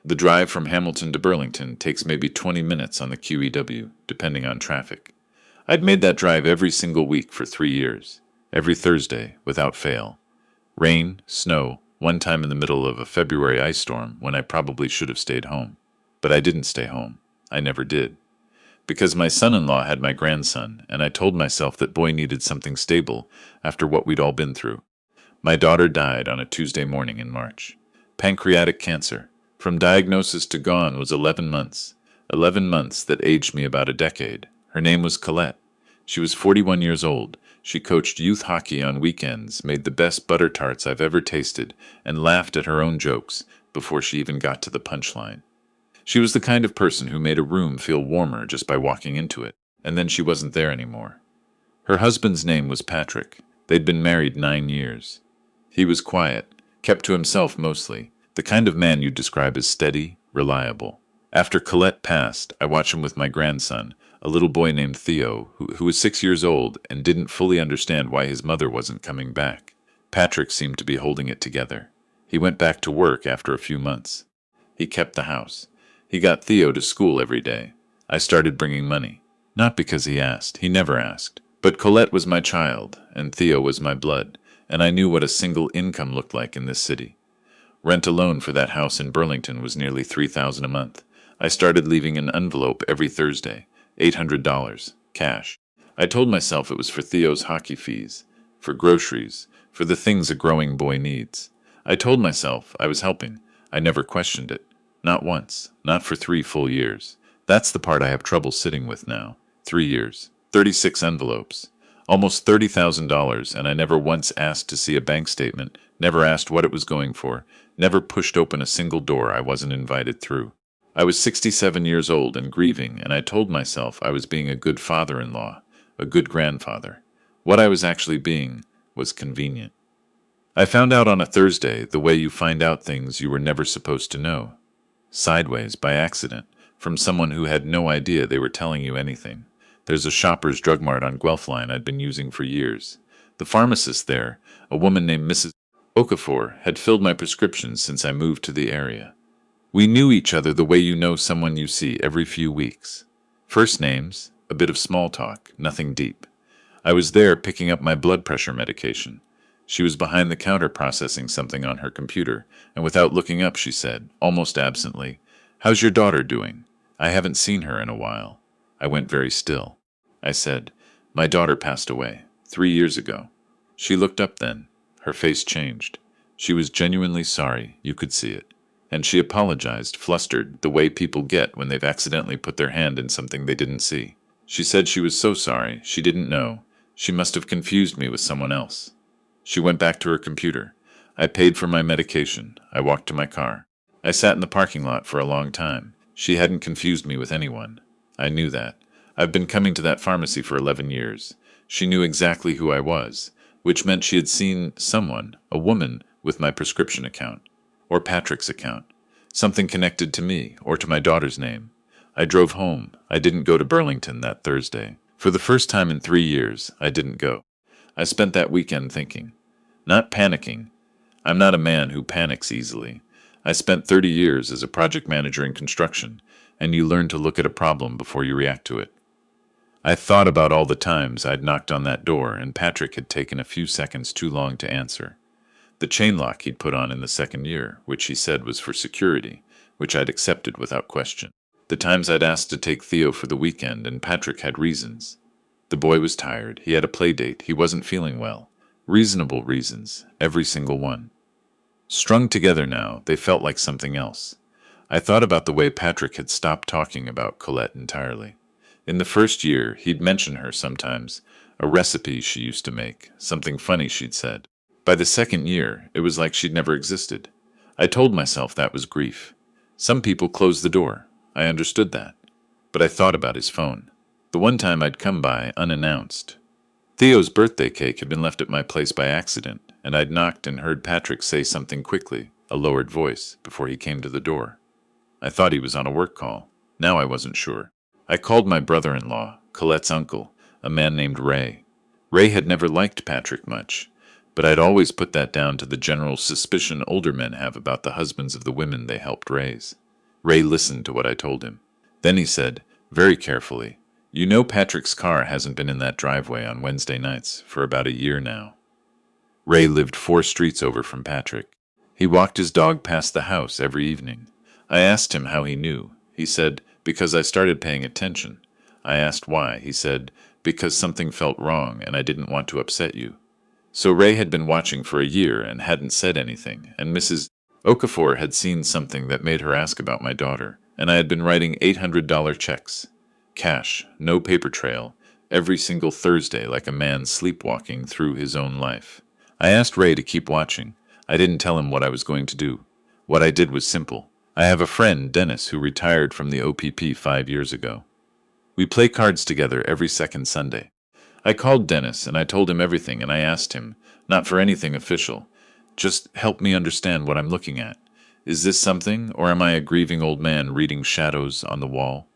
The drive from Hamilton to Burlington takes maybe 20 minutes on the QEW, depending on traffic. I'd made that drive every single week for 3 years, every Thursday, without fail. Rain, snow, one time in the middle of a February ice storm when I probably should have stayed home. But I didn't stay home. I never did. Because my son-in-law had my grandson, and I told myself that boy needed something stable after what we'd all been through. My daughter died on a Tuesday morning in March. Pancreatic cancer. From diagnosis to gone was 11 months. 11 months that aged me about a decade. Her name was Colette. She was 41 years old. She coached youth hockey on weekends, made the best butter tarts I've ever tasted, and laughed at her own jokes before she even got to the punchline. She was the kind of person who made a room feel warmer just by walking into it, and then she wasn't there anymore. Her husband's name was Patrick. They'd been married 9 years. He was quiet, kept to himself mostly, the kind of man you'd describe as steady, reliable. After Colette passed, I watched him with my grandson, a little boy named Theo, who was 6 years old and didn't fully understand why his mother wasn't coming back. Patrick seemed to be holding it together. He went back to work after a few months. He kept the house. He got Theo to school every day. I started bringing money. Not because he asked. He never asked. But Colette was my child, and Theo was my blood, and I knew what a single income looked like in this city. Rent alone for that house in Burlington was nearly $3,000 a month. I started leaving an envelope every Thursday, $800, cash. I told myself it was for Theo's hockey fees, for groceries, for the things a growing boy needs. I told myself I was helping. I never questioned it. Not once. Not for 3 full years. That's the part I have trouble sitting with now. 3 years. 36 envelopes. Almost $30,000, and I never once asked to see a bank statement, never asked what it was going for, never pushed open a single door I wasn't invited through. I was 67 years old and grieving, and I told myself I was being a good father-in-law, a good grandfather. What I was actually being was convenient. I found out on a Thursday the way you find out things you were never supposed to know. Sideways, by accident, from someone who had no idea they were telling you anything. There's a Shoppers Drug Mart on Guelph Line I'd been using for years. The pharmacist there, a woman named Mrs. Okafor, had filled my prescriptions since I moved to the area. We knew each other the way you know someone you see every few weeks. First names, a bit of small talk, nothing deep. I was there picking up my blood pressure medication. She was behind the counter processing something on her computer, and without looking up she said, almost absently, "How's your daughter doing? I haven't seen her in a while." I went very still. I said, "My daughter passed away 3 years ago." She looked up then. Her face changed. She was genuinely sorry, you could see it. And she apologized, flustered, the way people get when they've accidentally put their hand in something they didn't see. She said she was so sorry, she didn't know. She must have confused me with someone else. She went back to her computer. I paid for my medication. I walked to my car. I sat in the parking lot for a long time. She hadn't confused me with anyone. I knew that. I've been coming to that pharmacy for 11 years. She knew exactly who I was, which meant she had seen someone, a woman, with my prescription account. Or Patrick's account. Something connected to me, or to my daughter's name. I drove home. I didn't go to Burlington that Thursday. For the first time in 3 years, I didn't go. I spent that weekend thinking. Not panicking. I'm not a man who panics easily. I spent 30 years as a project manager in construction, and you learn to look at a problem before you react to it. I thought about all the times I'd knocked on that door and Patrick had taken a few seconds too long to answer. The chain lock he'd put on in the second year, which he said was for security, which I'd accepted without question. The times I'd asked to take Theo for the weekend and Patrick had reasons. The boy was tired, he had a play date, he wasn't feeling well. Reasonable reasons, every single one. Strung together now, they felt like something else. I thought about the way Patrick had stopped talking about Colette entirely. In the first year, he'd mention her sometimes, a recipe she used to make, something funny she'd said. By the second year, it was like she'd never existed. I told myself that was grief. Some people close the door. I understood that. But I thought about his phone. The one time I'd come by unannounced. Theo's birthday cake had been left at my place by accident, and I'd knocked and heard Patrick say something quickly, a lowered voice, before he came to the door. I thought he was on a work call. Now I wasn't sure. I called my brother-in-law, Colette's uncle, a man named Ray. Ray had never liked Patrick much, but I'd always put that down to the general suspicion older men have about the husbands of the women they helped raise. Ray listened to what I told him. Then he said, very carefully, "You know Patrick's car hasn't been in that driveway on Wednesday nights for about a year now." Ray lived 4 streets over from Patrick. He walked his dog past the house every evening. I asked him how he knew. He said, "Because I started paying attention." I asked why. He said, "Because something felt wrong and I didn't want to upset you." So Ray had been watching for a year and hadn't said anything, and Mrs. Okafor had seen something that made her ask about my daughter, and I had been writing $800 checks. Cash, no paper trail, every single Thursday like a man sleepwalking through his own life. I asked Ray to keep watching. I didn't tell him what I was going to do. What I did was simple. I have a friend, Dennis, who retired from the OPP 5 years ago. We play cards together every second Sunday. I called Dennis and I told him everything, and I asked him, not for anything official, just help me understand what I'm looking at. Is this something, or am I a grieving old man reading shadows on the wall?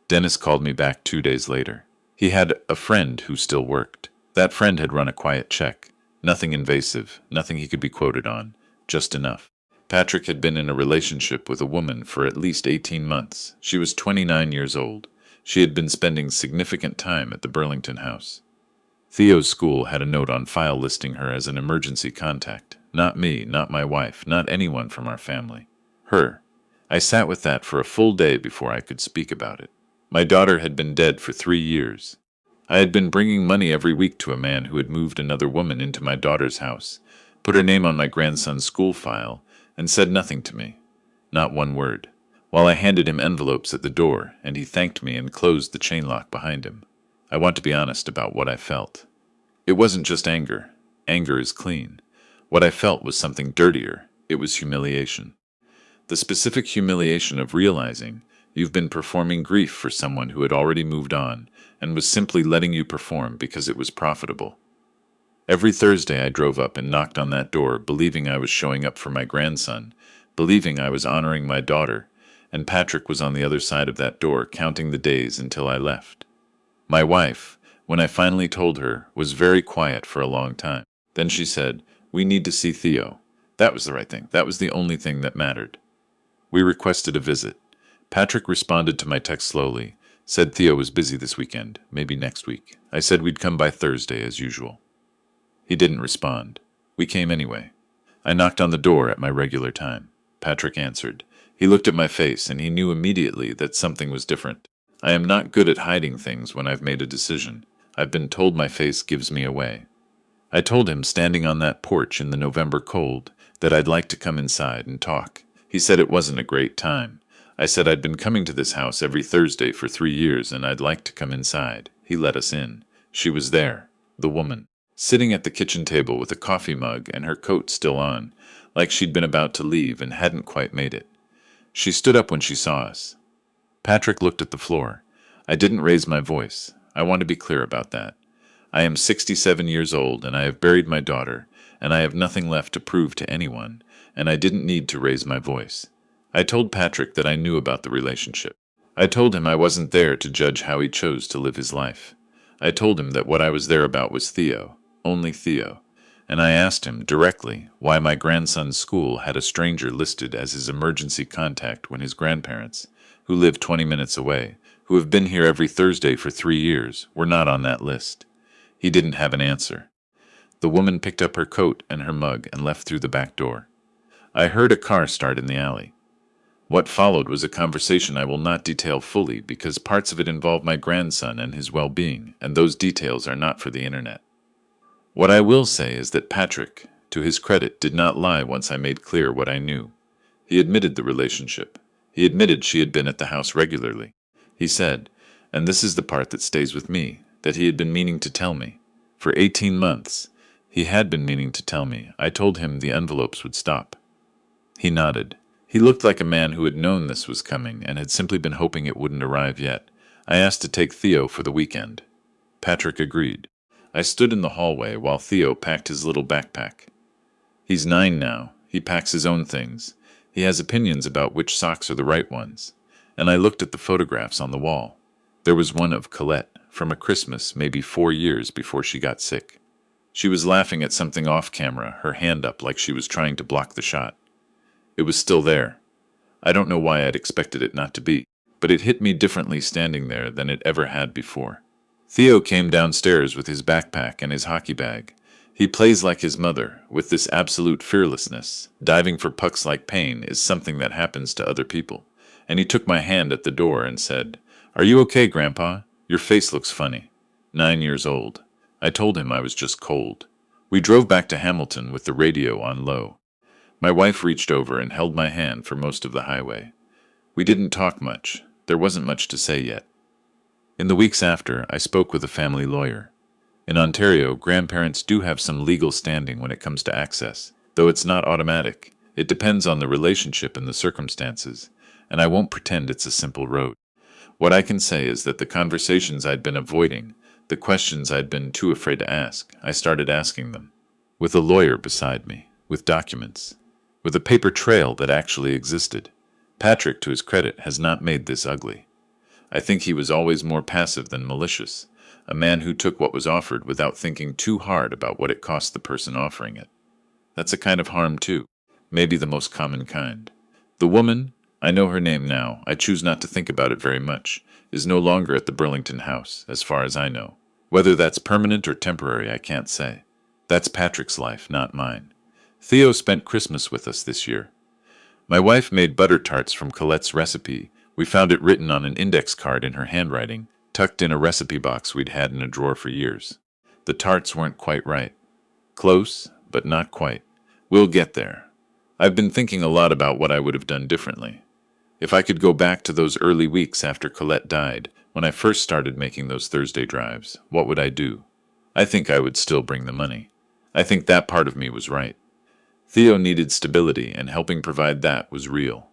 Dennis called me back 2 days later. He had a friend who still worked. That friend had run a quiet check. Nothing invasive, nothing he could be quoted on, just enough. Patrick had been in a relationship with a woman for at least 18 months. She was 29 years old. She had been spending significant time at the Burlington house. Theo's school had a note on file listing her as an emergency contact. Not me, not my wife, not anyone from our family. Her. I sat with that for a full day before I could speak about it. My daughter had been dead for 3 years. I had been bringing money every week to a man who had moved another woman into my daughter's house, put her name on my grandson's school file, and said nothing to me. Not one word. While I handed him envelopes at the door, and he thanked me and closed the chain lock behind him. I want to be honest about what I felt. It wasn't just anger. Anger is clean. What I felt was something dirtier. It was humiliation. The specific humiliation of realizing you've been performing grief for someone who had already moved on and was simply letting you perform because it was profitable. Every Thursday I drove up and knocked on that door, believing I was showing up for my grandson, believing I was honoring my daughter, and Patrick was on the other side of that door counting the days until I left. My wife, when I finally told her, was very quiet for a long time. Then she said, "We need to see Theo." That was the right thing. That was the only thing that mattered. We requested a visit. Patrick responded to my text slowly, said Theo was busy this weekend, maybe next week. I said we'd come by Thursday as usual. He didn't respond. We came anyway. I knocked on the door at my regular time. Patrick answered. He looked at my face and he knew immediately that something was different. I am not good at hiding things when I've made a decision. I've been told my face gives me away. I told him, standing on that porch in the November cold, that I'd like to come inside and talk. He said it wasn't a great time. I said I'd been coming to this house every Thursday for 3 years and I'd like to come inside. He let us in. She was there, the woman, sitting at the kitchen table with a coffee mug and her coat still on, like she'd been about to leave and hadn't quite made it. She stood up when she saw us. Patrick looked at the floor. I didn't raise my voice. I want to be clear about that. I am 67 years old and I have buried my daughter, and I have nothing left to prove to anyone, and I didn't need to raise my voice. I told Patrick that I knew about the relationship. I told him I wasn't there to judge how he chose to live his life. I told him that what I was there about was Theo, only Theo, and I asked him directly why my grandson's school had a stranger listed as his emergency contact when his grandparents, who live 20 minutes away, who have been here every Thursday for 3 years, were not on that list. He didn't have an answer. The woman picked up her coat and her mug and left through the back door. I heard a car start in the alley. What followed was a conversation I will not detail fully because parts of it involve my grandson and his well-being, and those details are not for the internet. What I will say is that Patrick, to his credit, did not lie once I made clear what I knew. He admitted the relationship. He admitted she had been at the house regularly. He said, and this is the part that stays with me, that he had been meaning to tell me. For 18 months, he had been meaning to tell me. I told him the envelopes would stop. He nodded. He looked like a man who had known this was coming and had simply been hoping it wouldn't arrive yet. I asked to take Theo for the weekend. Patrick agreed. I stood in the hallway while Theo packed his little backpack. He's 9 now. He packs his own things. He has opinions about which socks are the right ones. And I looked at the photographs on the wall. There was one of Colette from a Christmas maybe 4 years before she got sick. She was laughing at something off camera, her hand up like she was trying to block the shot. It was still there. I don't know why I'd expected it not to be, but it hit me differently standing there than it ever had before. Theo came downstairs with his backpack and his hockey bag. He plays like his mother, with this absolute fearlessness. Diving for pucks like pain is something that happens to other people. And he took my hand at the door and said, "Are you okay, Grandpa? Your face looks funny." 9 years old. I told him I was just cold. We drove back to Hamilton with the radio on low. My wife reached over and held my hand for most of the highway. We didn't talk much. There wasn't much to say yet. In the weeks after, I spoke with a family lawyer. In Ontario, grandparents do have some legal standing when it comes to access, though it's not automatic. It depends on the relationship and the circumstances, and I won't pretend it's a simple road. What I can say is that the conversations I'd been avoiding, the questions I'd been too afraid to ask, I started asking them. With a lawyer beside me, with documents, with a paper trail that actually existed. Patrick, to his credit, has not made this ugly. I think he was always more passive than malicious, a man who took what was offered without thinking too hard about what it cost the person offering it. That's a kind of harm too, maybe the most common kind. The woman, I know her name now, I choose not to think about it very much, is no longer at the Burlington house, as far as I know. Whether that's permanent or temporary, I can't say. That's Patrick's life, not mine. Theo spent Christmas with us this year. My wife made butter tarts from Colette's recipe. We found it written on an index card in her handwriting, tucked in a recipe box we'd had in a drawer for years. The tarts weren't quite right. Close, but not quite. We'll get there. I've been thinking a lot about what I would have done differently. If I could go back to those early weeks after Colette died, when I first started making those Thursday drives, what would I do? I think I would still bring the money. I think that part of me was right. Theo needed stability, and helping provide that was real.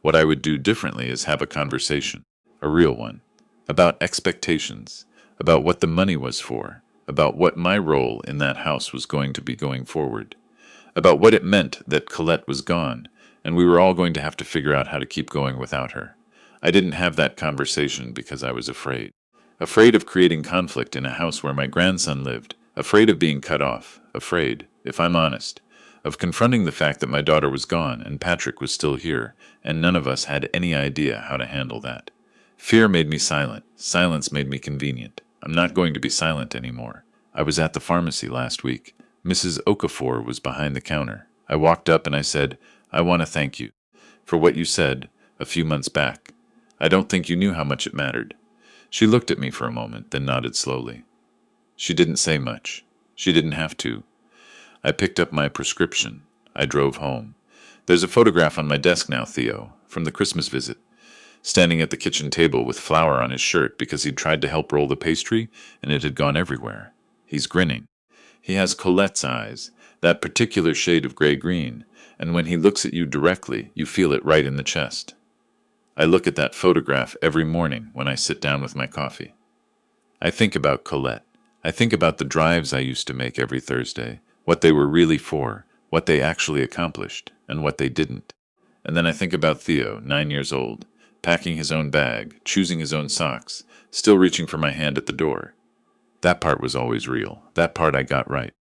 What I would do differently is have a conversation, a real one, about expectations, about what the money was for, about what my role in that house was going to be going forward, about what it meant that Colette was gone, and we were all going to have to figure out how to keep going without her. I didn't have that conversation because I was afraid. Afraid of creating conflict in a house where my grandson lived, afraid of being cut off, afraid, if I'm honest, of confronting the fact that my daughter was gone and Patrick was still here, and none of us had any idea how to handle that. Fear made me silent. Silence made me convenient. I'm not going to be silent anymore. I was at the pharmacy last week. Mrs. Okafor was behind the counter. I walked up and I said, "I want to thank you for what you said a few months back. I don't think you knew how much it mattered." She looked at me for a moment, then nodded slowly. She didn't say much. She didn't have to. I picked up my prescription. I drove home. There's a photograph on my desk now, Theo, from the Christmas visit. Standing at the kitchen table with flour on his shirt because he'd tried to help roll the pastry and it had gone everywhere. He's grinning. He has Colette's eyes, that particular shade of gray-green, and when he looks at you directly, you feel it right in the chest. I look at that photograph every morning when I sit down with my coffee. I think about Colette. I think about the drives I used to make every Thursday, what they were really for, what they actually accomplished, and what they didn't. And then I think about Theo, 9 years old, packing his own bag, choosing his own socks, still reaching for my hand at the door. That part was always real. That part I got right.